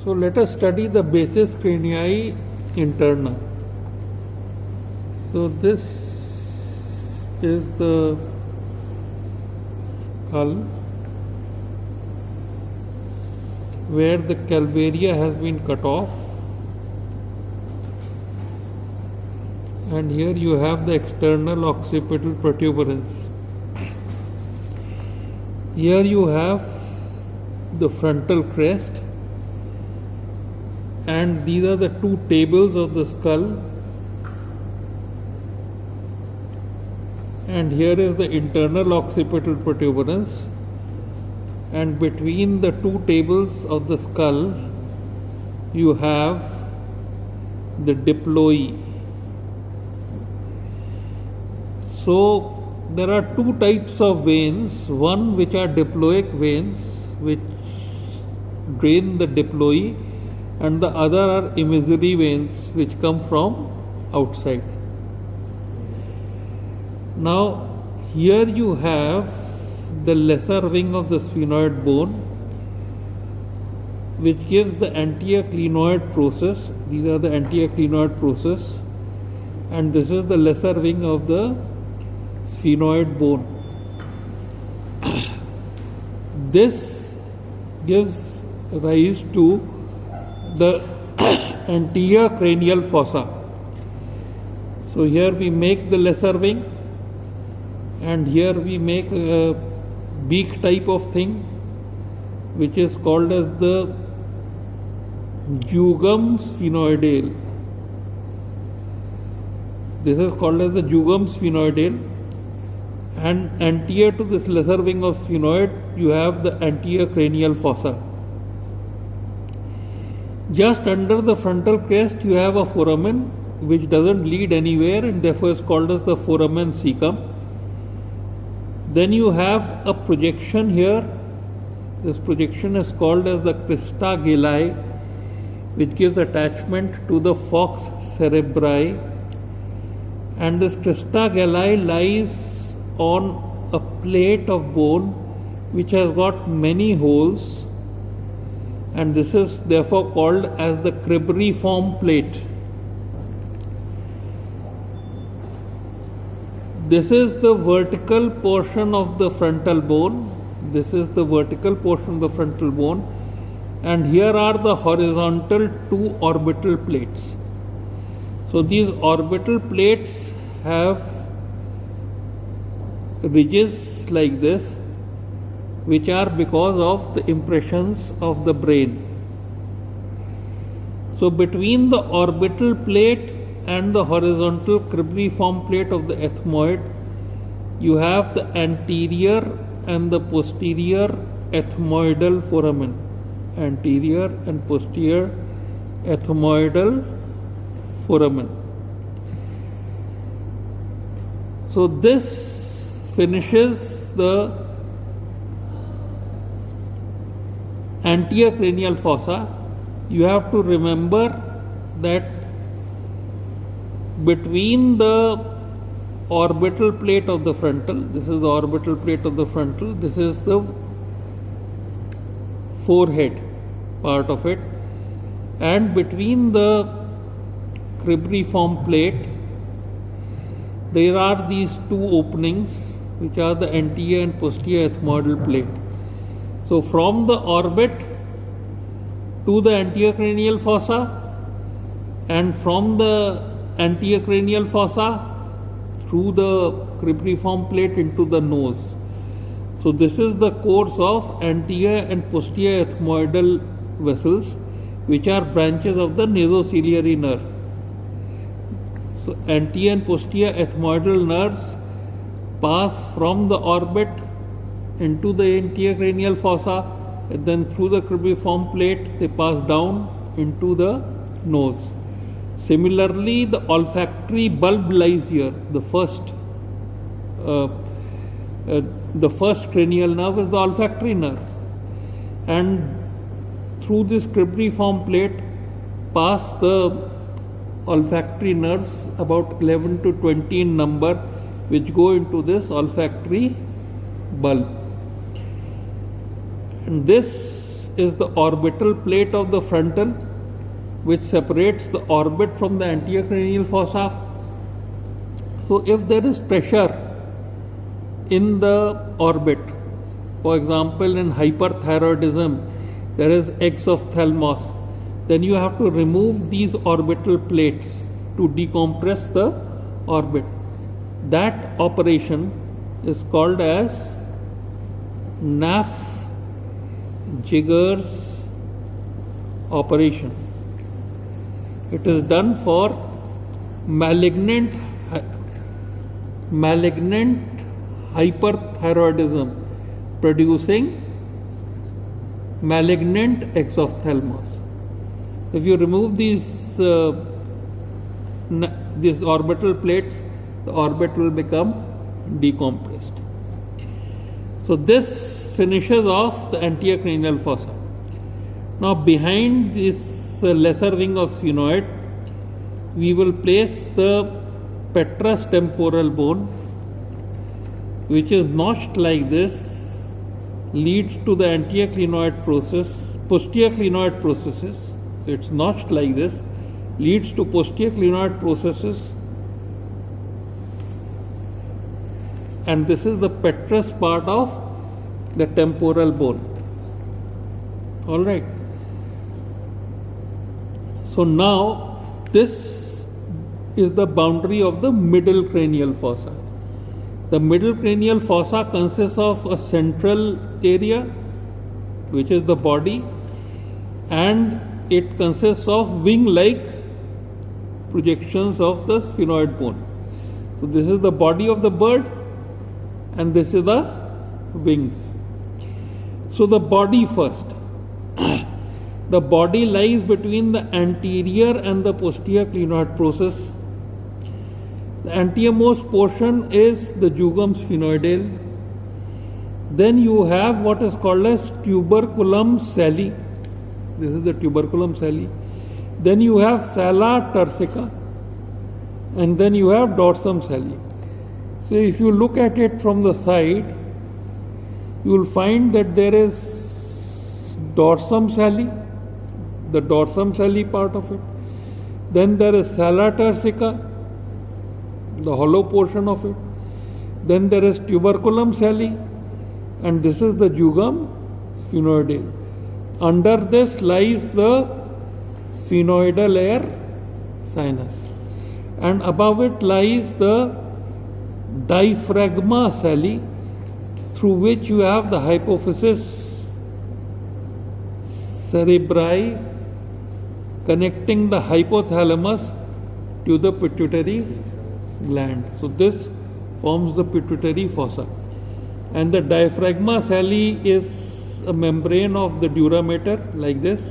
So let us study the basis cranii interna. So this is the skull where the calvaria has been cut off, and here you have the external occipital protuberance. Here you have the frontal crest, and these are the two tables of the skull, and here is the internal occipital protuberance, and between the two tables of the skull you have the diploi. So there are two types of veins, one which are diploic veins which drain the diploi, and the other are emissary veins which come from outside. Now here you have the lesser wing of the sphenoid bone, which gives the anterior clinoid process. These are the anterior clinoid process, and this is the lesser wing of the sphenoid bone. This gives rise to the anterior cranial fossa. So here we make the lesser wing, and here we make a beak type of thing which is called as the jugum sphenoidale. This is called as the jugum sphenoidale, and anterior to this lesser wing of sphenoid you have the anterior cranial fossa. Just under the frontal crest you have a foramen which doesn't lead anywhere, and therefore is called as the foramen cecum. Then you have a projection here. This projection is called as the crista galli, which gives attachment to the fox cerebri, and this crista galli lies on a plate of bone which has got many holes, and this is therefore called as the cribriform plate. This is the vertical portion of the frontal bone. This is the vertical portion of the frontal bone, and here are the horizontal two orbital plates. So these orbital plates have ridges like this, which are because of the impressions of the brain. So between the orbital plate and the horizontal cribriform plate of the ethmoid, you have the anterior and the posterior ethmoidal foramen. Anterior and posterior ethmoidal foramen. So this finishes the anterior cranial fossa. You have to remember that between the orbital plate of the frontal, this is the orbital plate of the frontal, this is the forehead part of it, and between the cribriform plate there are these two openings which are the anterior and posterior ethmoidal plate. So from the orbit to the anterior cranial fossa, and from the anterior cranial fossa through the cribriform plate into the nose. So this is the course of anterior and posterior ethmoidal vessels, which are branches of the nasociliary nerve. So anterior and posterior ethmoidal nerves pass from the orbit into the anterior cranial fossa, and then through the cribriform plate they pass down into the nose. Similarly, the olfactory bulb lies here. The first cranial nerve is the olfactory nerve, and through this cribriform plate pass the olfactory nerves, about 11 to 20 in number, which go into this olfactory bulb. And this is the orbital plate of the frontal, which separates the orbit from the anterior cranial fossa. So if there is pressure in the orbit, for example in hyperthyroidism there is exophthalmos, then you have to remove these orbital plates to decompress the orbit. That operation is called as Naff-Jigers operation. It is done for malignant hyperthyroidism producing malignant exophthalmos. If you remove these orbital plates, the orbit will become decompressed. So this finishes off the anterior cranial fossa. Now behind this lesser wing of sphenoid, we will place the petrous temporal bone, which is notched like this, leads to the anterior clinoid process, posterior clinoid processes. It's notched like this, leads to posterior clinoid processes, and this is the petrous part of the temporal bone. All right. So now this is the boundary of the middle cranial fossa. The middle cranial fossa consists of a central area, which is the body, and it consists of wing-like projections of the sphenoid bone. So this is the body of the bird, and this is the wings. So the body first. The body lies between the anterior and the posterior clinoid process. The anteriormost portion is the jugum sphenoidale. Then you have what is called as tuberculum sali. This is the tuberculum sali. Then you have sala turcica, and then you have dorsum sali. So if you look at it from the side, you will find that there is dorsum sali, the dorsum sali part of it. Then there is sala turcica, the hollow portion of it. Then there is tuberculum sali, and this is the jugum sphenoidale. Under this lies the sphenoidal air sinus, and above it lies the diaphragma sali, through which you have the hypophysis cerebri connecting the hypothalamus to the pituitary gland. So this forms the pituitary fossa, and the diaphragma sali is a membrane of the dura mater like this,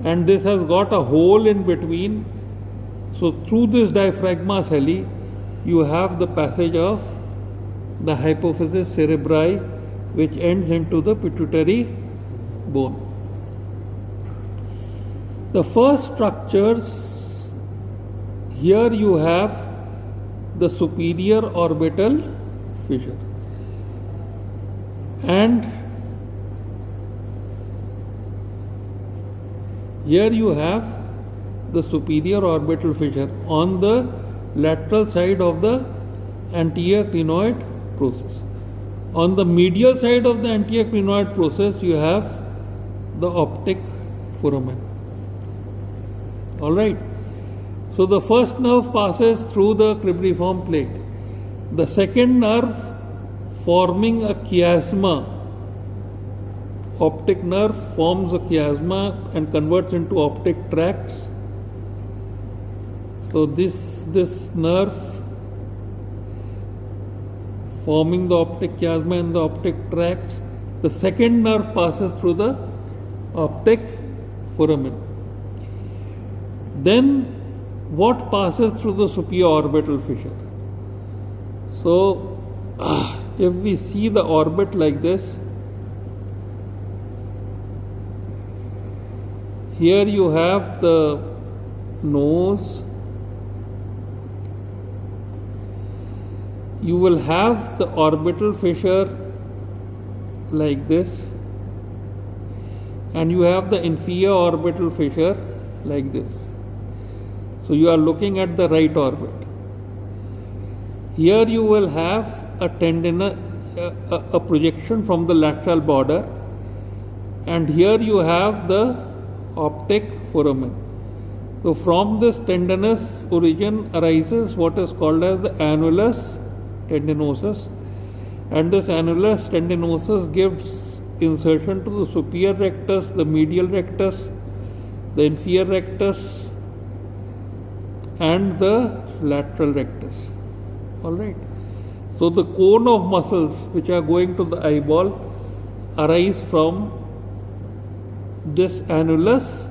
and this has got a hole in between. So through this diaphragma sali you have the passage of the hypophysis cerebri, which ends into the pituitary bone. The first structures, here you have the superior orbital fissure, and here you have the superior orbital fissure on the lateral side of the anterior clinoid process. On the medial side of the anterior clinoid process, you have the optic foramen. All right. So the first nerve passes through the cribriform plate. The second nerve, forming a chiasma, optic nerve forms a chiasma and converts into optic tracts. So this nerve forming the optic chiasma and the optic tracts, the second nerve passes through the optic foramen. Then what passes through the superior orbital fissure? So if we see the orbit like this, here you have the nose, you will have the orbital fissure like this. and you have the inferior orbital fissure like this. So you are looking at the right orbit. Here you will have a projection from the lateral border, and here you have the optic foramen. So from this tendinous origin arises what is called as the annulus tendinosus, and this annulus tendinosus gives insertion to the superior rectus, the medial rectus, the inferior rectus, and the lateral rectus. Alright. So the cone of muscles which are going to the eyeball arise from this annulus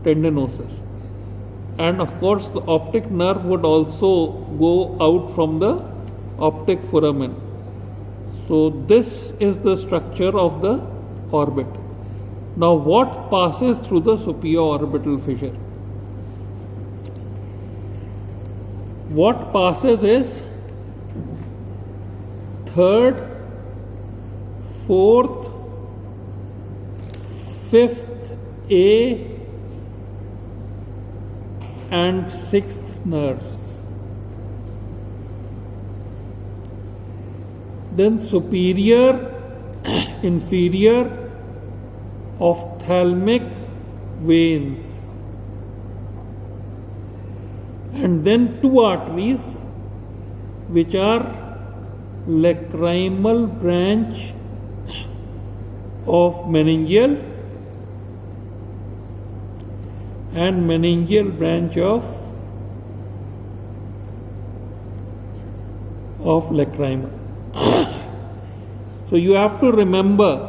tendinosus. And of course the optic nerve would also go out from the optic foramen. So this is the structure of the orbit. Now what passes through the superior orbital fissure? What passes is third, fourth, fifth A and sixth nerves. Then superior, inferior, ophthalmic veins, and then two arteries which are lacrimal branch of meningeal and meningeal branch of lacrimal. So you have to remember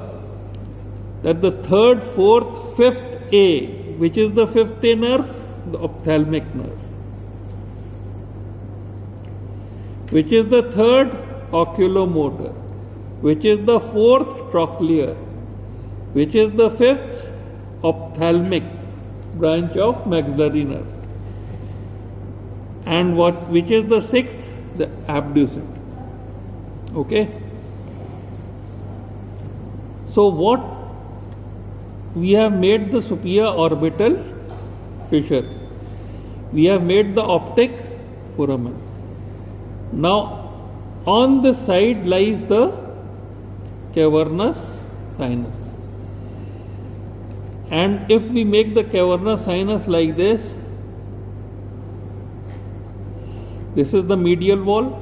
that the third, fourth, fifth A, which is the fifth A nerve, the ophthalmic nerve, which is the third, oculomotor, which is the fourth, trochlear, which is the fifth, ophthalmic branch of maxillary nerve, and which is the sixth, the abducent. Okay. So what we have made the superior orbital fissure, we have made the optic foramen. Now on the side lies the cavernous sinus, and if we make the cavernous sinus like this is the medial wall,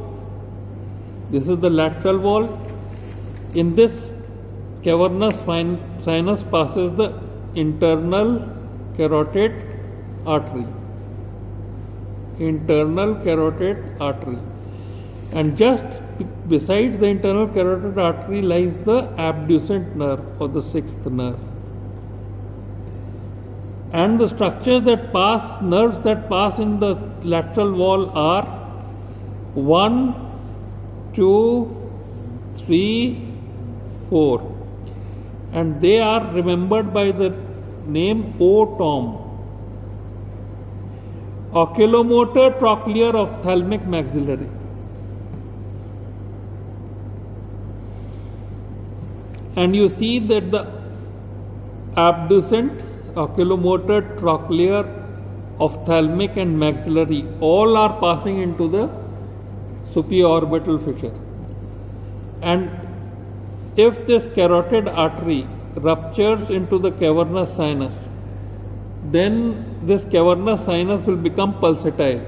this is the lateral wall. In this cavernous sinus passes the internal carotid artery. Internal carotid artery. And just besides the internal carotid artery lies the abducent nerve, or the sixth nerve. And the structures that pass, nerves that pass in the lateral wall are 1, 2, 3, 4. And they are remembered by the name OTOM. Oculomotor, trochlear, ophthalmic, maxillary. And you see that the abducent, oculomotor, trochlear, ophthalmic and maxillary all are passing into the superior orbital fissure. And if this carotid artery ruptures into the cavernous sinus, then this cavernous sinus will become pulsatile,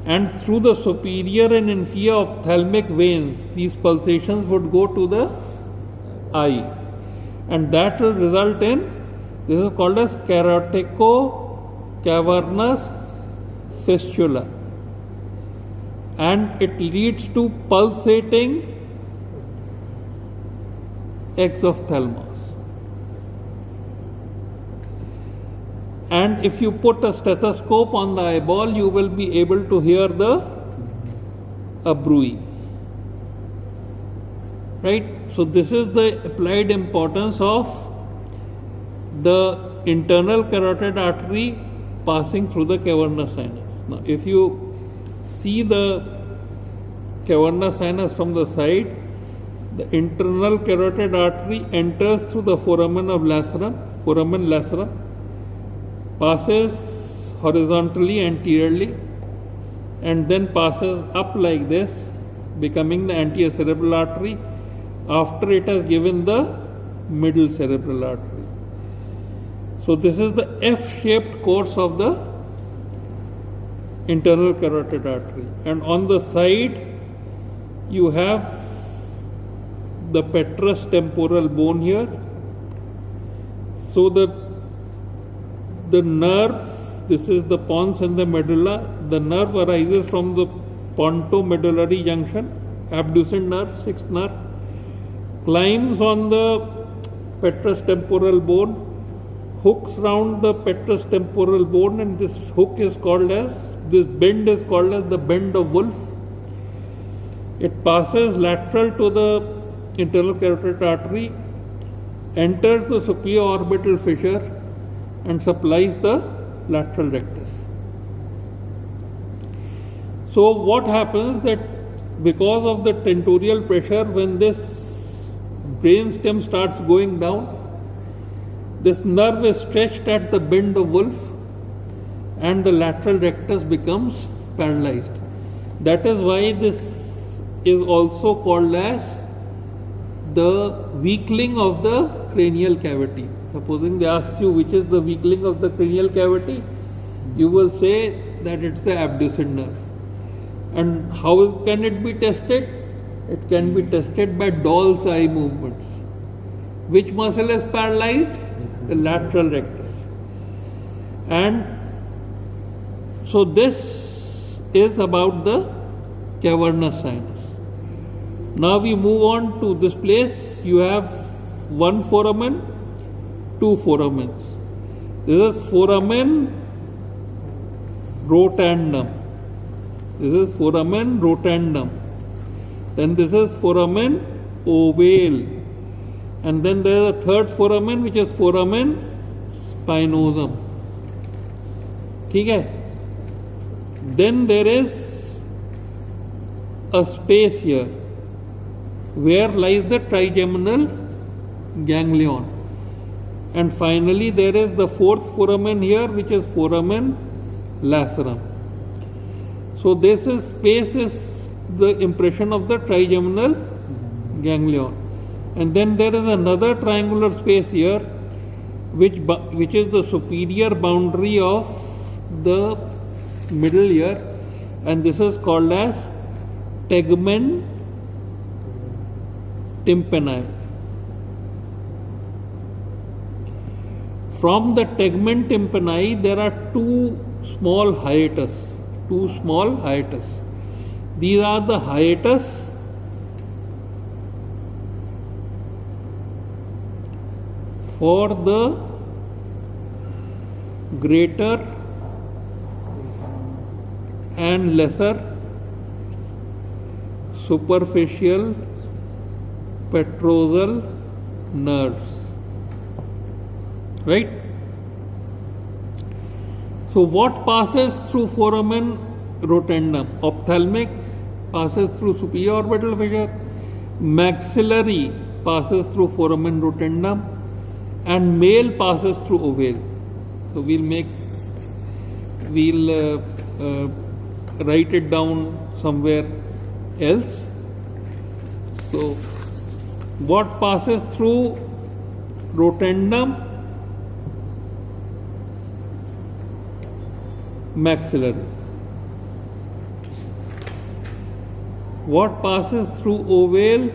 and through the superior and inferior ophthalmic veins these pulsations would go to the eye, and that will result in, this is called as carotico-cavernous fistula, and it leads to pulsating exophthalmos. And if you put a stethoscope on the eyeball, you will be able to hear the bruit. Right? So this is the applied importance of the internal carotid artery passing through the cavernous sinus. Now if you see the cavernous sinus from the side, The internal carotid artery enters through the foramen lacerum, passes horizontally anteriorly, and then passes up like this, becoming the anterior cerebral artery after it has given the middle cerebral artery. So this is the F-shaped course of the internal carotid artery, and on the side you have the petrous temporal bone here. So the nerve, this is the pons and the medulla. The nerve arises from the pontomedullary junction, abducent nerve, sixth nerve, climbs on the petrous temporal bone, hooks round the petrous temporal bone, and this bend is called as the bend of Wolff. It passes lateral to the internal carotid artery, enters the superior orbital fissure, and supplies the lateral rectus. So what happens that because of the tentorial pressure, when this brainstem starts going down, this nerve is stretched at the bend of Wolff and the lateral rectus becomes paralyzed. That is why this is also called as the weakling of the cranial cavity. Supposing they ask you which is the weakling of the cranial cavity, you will say that it's the abducent nerve. And how can it be tested? It can be tested by doll's eye movements. Which muscle is paralyzed? The lateral rectus. And so this is about the cavernous sinus. Now we move on to this place. You have one foramen, two foramens. This is foramen rotundum. This is foramen rotundum. Then this is foramen ovale. And then there is a third foramen which is foramen spinosum. Okay? Then there is a space here where lies the trigeminal ganglion. And finally there is the fourth foramen here which is foramen lacerum. So this is space is the impression of the trigeminal ganglion. And then there is another triangular space here which is the superior boundary of the middle ear, and this is called as tegmen tympani. From the tegmen tympani there are two small hiatus. These are the hiatus for the greater and lesser superficial petrosal nerves. Right? So what passes through foramen rotundum? Ophthalmic passes through superior orbital fissure, maxillary passes through foramen rotundum, and male passes through ovale. So we'll write it down somewhere else. So what passes through rotundum? Maxillary. What passes through ovale?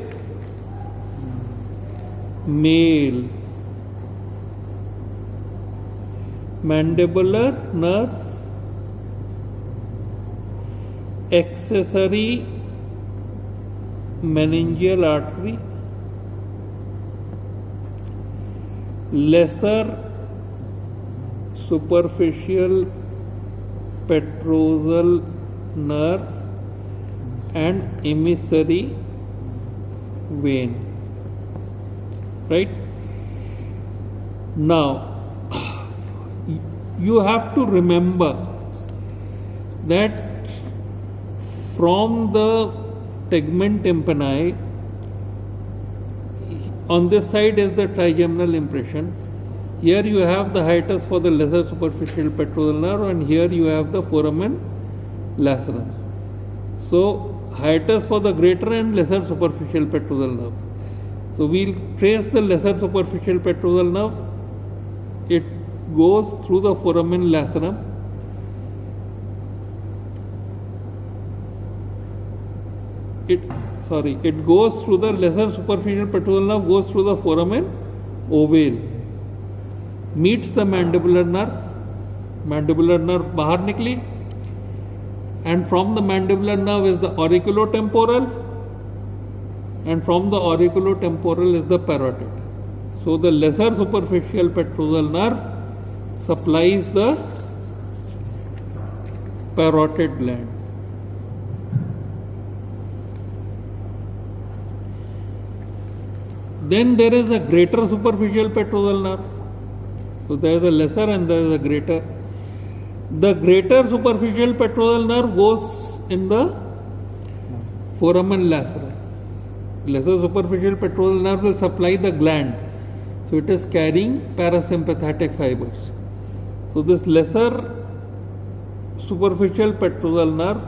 Male. Mandibular nerve, accessory meningeal artery, lesser superficial petrosal nerve, and emissary vein. Right? Now you have to remember that from the tegmen tympani on this side is the trigeminal impression. Here you have the hiatus for the lesser superficial petrosal nerve, and here you have the foramen lacerum. So hiatus for the greater and lesser superficial petrosal nerve. So we'll trace the lesser superficial petrosal nerve. It goes through the foramen lacerum. It goes through the lesser superficial petrosal nerve, goes through the foramen ovale, meets the mandibular nerve बाहर निकली, and from the mandibular nerve is the auriculotemporal, and from the auriculotemporal is the parotid. So the lesser superficial petrosal nerve supplies the parotid gland. Then there is a greater superficial petrosal nerve. So there is a lesser and there is a greater. The greater superficial petrosal nerve goes in the foramen lacerum. Lesser superficial petrosal nerve will supply the gland. So it is carrying parasympathetic fibers. So this lesser superficial petrosal nerve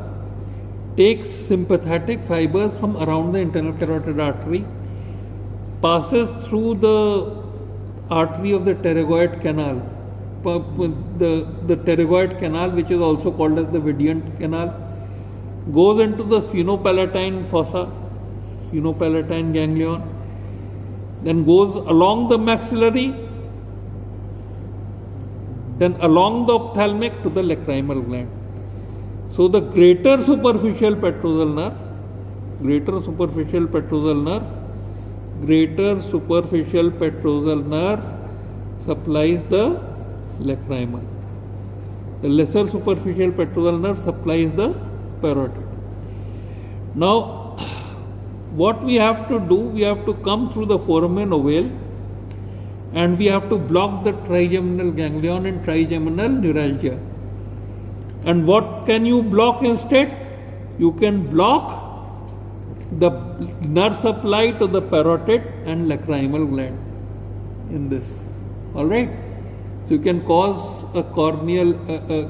takes sympathetic fibers from around the internal carotid artery, passes through the artery of the pterygoid canal, the pterygoid canal, which is also called as the Vidiant canal, goes into the sphenopalatine fossa, sphenopalatine ganglion, then goes along the maxillary, then along the ophthalmic to the lacrimal gland. So the greater superficial petrosal nerve supplies the lacrimal. The lesser superficial petrosal nerve supplies the parotid. Now, what we have to do, we have to come through the foramen ovale, and we have to block the trigeminal ganglion and trigeminal neuralgia. And what can you block instead? You can block the nerve supply to the parotid and lacrimal gland in this. Alright? So you can cause a corneal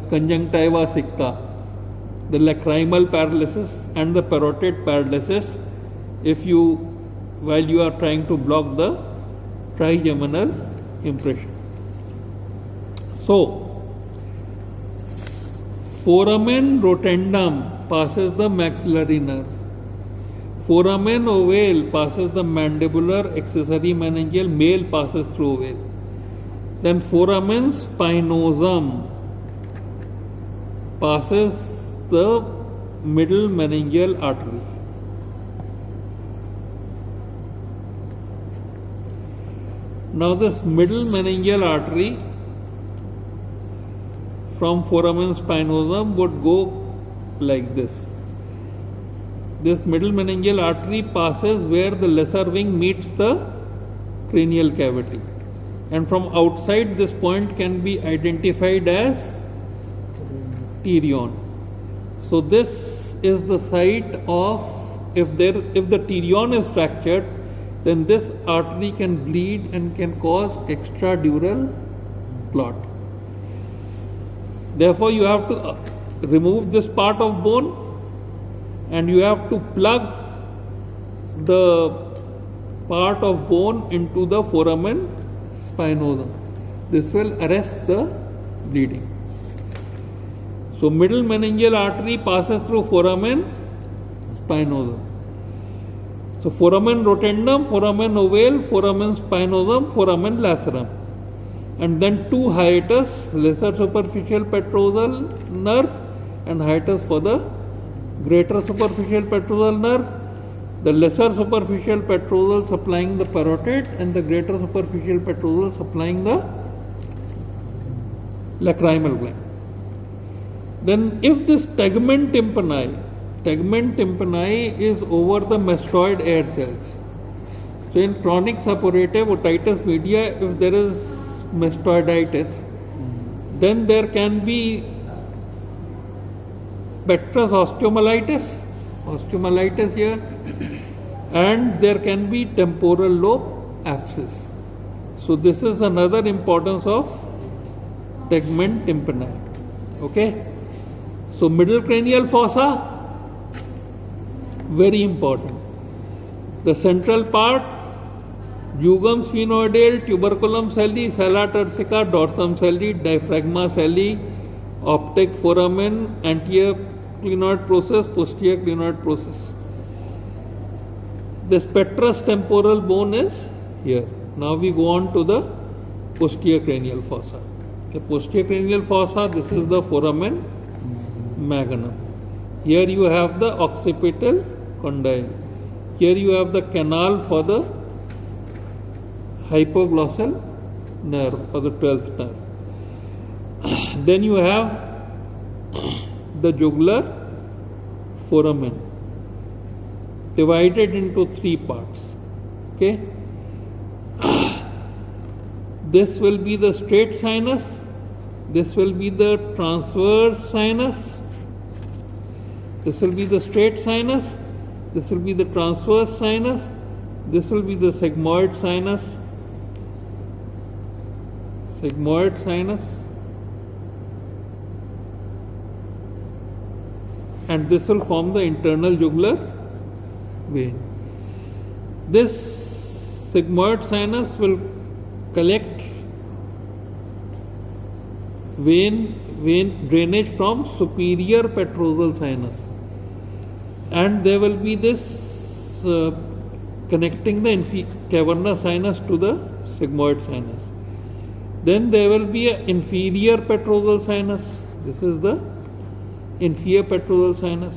conjunctiva sicca, the lacrimal paralysis and the parotid paralysis, while you are trying to block the trigeminal impression. So, foramen rotundum passes the maxillary nerve. Foramen ovale passes the mandibular accessory meningeal, male passes through ovale. Then foramen spinosum passes the middle meningeal artery. Now this middle meningeal artery from foramen spinosum would go like this. This middle meningeal artery passes where the lesser wing meets the cranial cavity, and from outside this point can be identified as pterion. So this is the site of, if the pterion is fractured, then this artery can bleed and can cause extradural clot. Therefore you have to remove this part of bone, and you have to plug the part of bone into the foramen spinosum. This will arrest the bleeding. So middle meningeal artery passes through foramen spinosum. So foramen rotundum, foramen ovale, foramen spinosum, foramen lacerum. And then two hiatus, lesser superficial petrosal nerve and hiatus for the greater superficial petrosal nerve. The lesser superficial petrosal supplying the parotid and the greater superficial petrosal supplying the lacrimal gland. Then if this tegmen tympani is over the mastoid air cells. So in chronic suppurative otitis media, if there is mastoiditis, then there can be petrous osteomyelitis here, and there can be temporal lobe abscess. So this is another importance of tegment tympani. Okay. So middle cranial fossa, very important. The central part, jugum sphenoidal, tuberculum celli, sella turcica, dorsum celli, diaphragma celli, optic foramen, anterior clinoid process, posterior clinoid process. This petrous temporal bone is here. Now we go on to the posterior cranial fossa. The posterior cranial fossa, this is the foramen magnum. Here you have the occipital condyle. Here you have the canal for the hypoglossal nerve or the 12th nerve. Then you have the jugular foramen divided into 3 parts. Okay. This will be the straight sinus, this will be the transverse sinus, this will be the straight sinus, this will be the transverse sinus, this will be the sigmoid sinus, and this will form the internal jugular vein. This sigmoid sinus will collect vein drainage from superior petrosal sinus, and there will be this connecting the cavernous sinus to the sigmoid sinus. Then there will be an inferior petrosal sinus. This is the inferior petrosal sinus,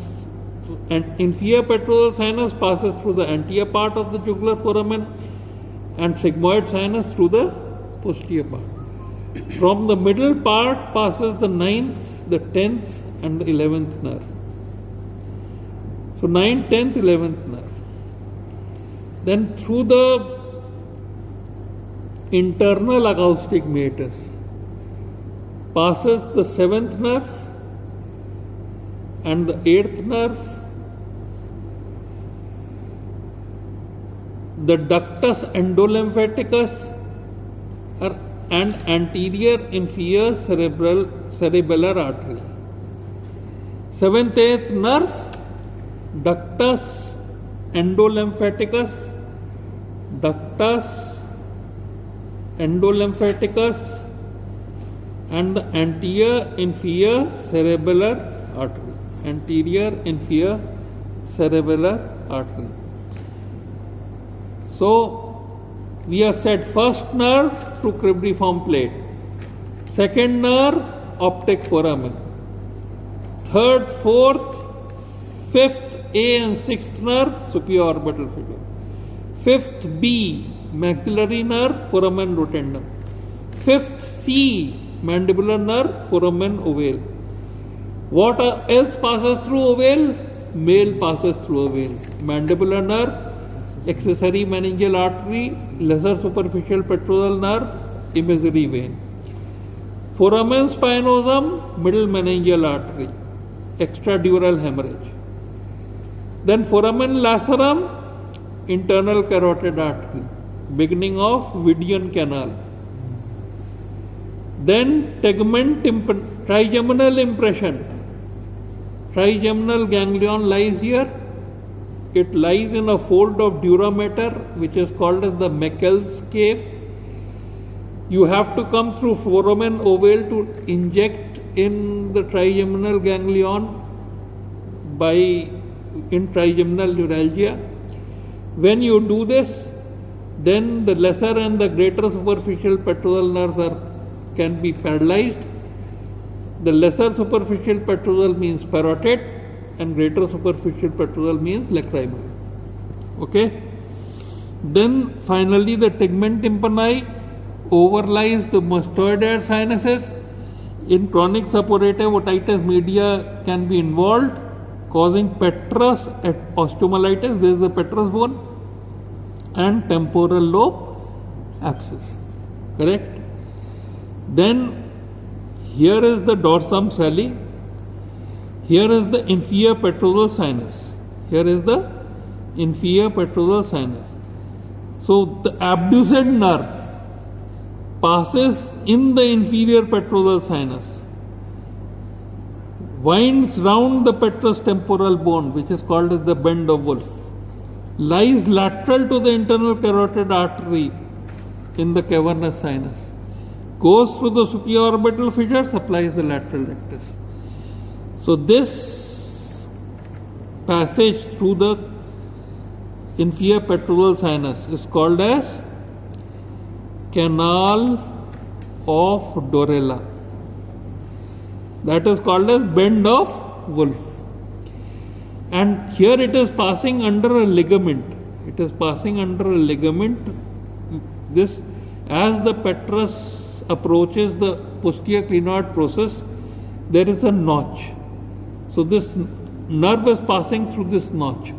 and inferior petrosal sinus passes through the anterior part of the jugular foramen and sigmoid sinus through the posterior part. From the middle part passes the 9th, the 10th and the 11th nerve. So 9th, 10th, 11th nerve. Then through the internal acoustic meatus passes the 7th nerve and the 8th nerve, the ductus endolymphaticus and anterior inferior cerebellar artery. 7th, 8th nerve, ductus endolymphaticus, and the anterior inferior cerebellar artery. So we have said first nerve through cribriform plate, second nerve optic foramen, third, fourth, fifth A and sixth nerve superior orbital figure, fifth B maxillary nerve foramen rotundum, fifth C mandibular nerve foramen ovale. What else passes through ovale? Male passes through ovale. Mandibular nerve, accessory meningeal artery, lesser superficial petrosal nerve, imagery vein. Foramen spinosum, middle meningeal artery, extradural hemorrhage. Then foramen lacerum, internal carotid artery, beginning of Vidian canal. Then tegment trigeminal impression. Trigeminal ganglion lies here. It lies in a fold of dura mater, which is called as the Meckel's cave. You have to come through foramen ovale to inject in the trigeminal ganglion in trigeminal neuralgia. When you do this, then the lesser and the greater superficial petrosal nerves can be paralyzed. The lesser superficial petrosal means parotid and greater superficial petrosal means lacrimal. Okay. Then finally the tegment tympani overlies the mastoidal sinuses. In chronic suppurative otitis media can be involved, causing petrous osteomyelitis. This is the petrous bone, and temporal lobe abscess. Correct? Then here is the dorsum celli. Here is the inferior petrosal sinus. So the abducent nerve passes in the inferior petrosal sinus, winds round the petrous temporal bone, which is called as the bend of Wolf, lies lateral to the internal carotid artery in the cavernous sinus, goes through the supraorbital fissure, supplies the lateral rectus. So this passage through the inferior petrosal sinus is called as canal of Dorella. That is called as bend of Wolf. And here it is passing under a ligament. It is passing under a ligament. This, as the petrous approaches the posterior clinoid process, there is a notch. So this nerve is passing through this notch.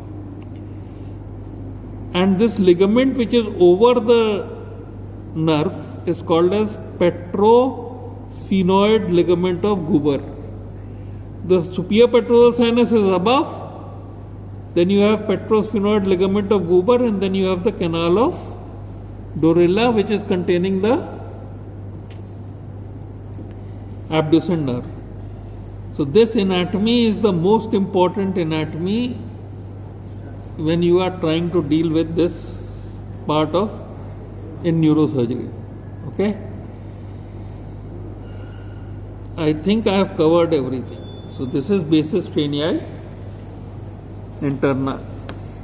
And this ligament which is over the nerve is called as petrosphenoid ligament of Guber. The superior petrosal sinus is above, then you have petrosphenoid ligament of Guber, and then you have the canal of Dorella, which is containing the abducent nerve. So this anatomy is the most important anatomy when you are trying to deal with this part of in neurosurgery. Okay, I think I have covered everything. So this is basis cranial interna